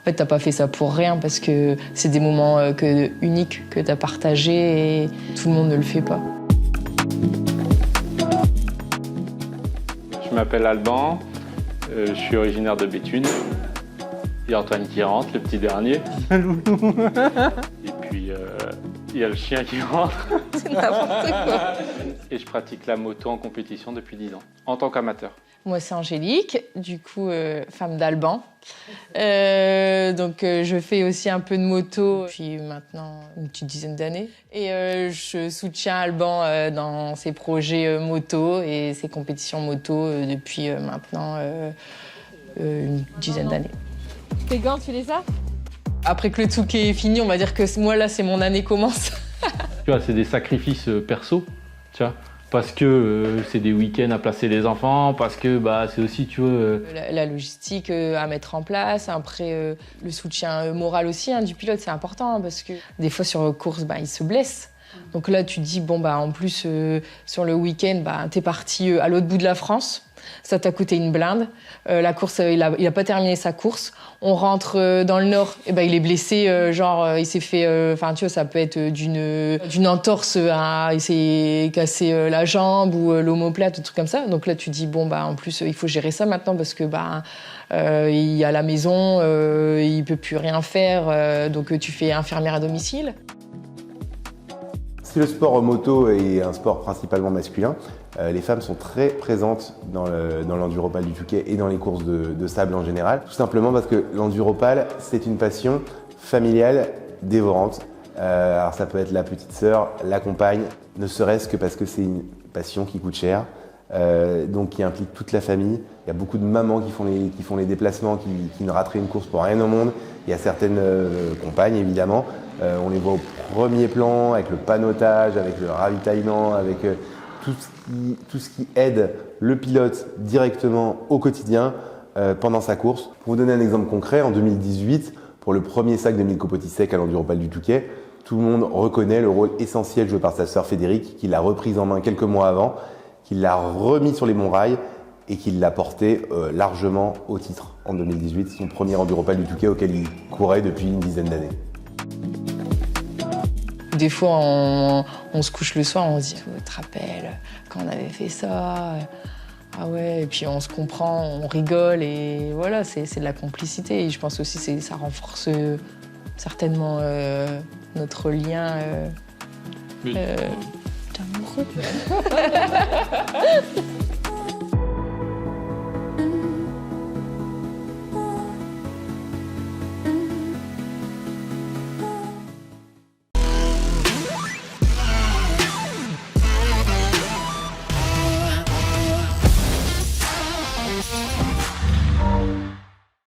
En fait, t'as pas fait ça pour rien parce que c'est des moments uniques que t'as partagés et tout le monde ne le fait pas. Je m'appelle Alban, je suis originaire de Béthune. Il y a Antoine qui rentre, le petit dernier. Et puis, il y a le chien qui rentre. C'est n'importe quoi. Et je pratique la moto en compétition depuis 10 ans, en tant qu'amateur. Moi, c'est Angélique, du coup, femme d'Alban. Je fais aussi un peu de moto depuis maintenant une petite dizaine d'années. Et je soutiens Alban dans ses projets moto et ses compétitions moto depuis maintenant une dizaine d'années. Tes gants, tu les as? Après que le Touquet est fini, on va dire que moi, là, c'est mon année commence. Tu vois, c'est des sacrifices perso, tu vois. Parce que c'est des week-ends à placer les enfants, parce que c'est aussi, tu vois... La logistique à mettre en place, après le soutien moral aussi du pilote, c'est important parce que des fois sur course, il se blesse. Donc là, tu te dis, en plus, sur le week-end, t'es parti à l'autre bout de la France. Ça t'a coûté une blinde. La course, il a pas terminé sa course. On rentre dans le Nord, et il est blessé, il s'est fait... tu vois, ça peut être d'une entorse à... Il s'est cassé la jambe ou l'omoplate, un truc comme ça. Donc là, tu dis, en plus, il faut gérer ça maintenant parce que, il y a la maison, il peut plus rien faire. Donc tu fais infirmière à domicile. Si le sport moto est un sport principalement masculin, les femmes sont très présentes dans l'enduropal du Touquet et dans les courses de sable en général. Tout simplement parce que l'enduropal, c'est une passion familiale dévorante. Alors ça peut être la petite sœur, la compagne, ne serait-ce que parce que c'est une passion qui coûte cher, donc qui implique toute la famille. Il y a beaucoup de mamans qui font les déplacements, qui ne rateraient une course pour rien au monde. Il y a certaines compagnes, évidemment. On les voit au premier plan, avec le panotage, avec le ravitaillement, avec tout ce qui aide le pilote directement au quotidien pendant sa course. Pour vous donner un exemple concret, en 2018, pour le premier sac de Milko Potisek à l'enduropal du Touquet, tout le monde reconnaît le rôle essentiel joué par sa sœur Frédéric, qui l'a reprise en main quelques mois avant, qui l'a remis sur les bons rails et qui l'a porté largement au titre en 2018, son premier enduropal du Touquet auquel il courait depuis une dizaine d'années. Des fois, on se couche le soir, on se dit « Tu te rappelles quand on avait fait ça ?» Ah ouais, et puis on se comprend, on rigole et voilà, c'est de la complicité. Et je pense aussi que ça renforce certainement notre lien Oui. d'amoureux.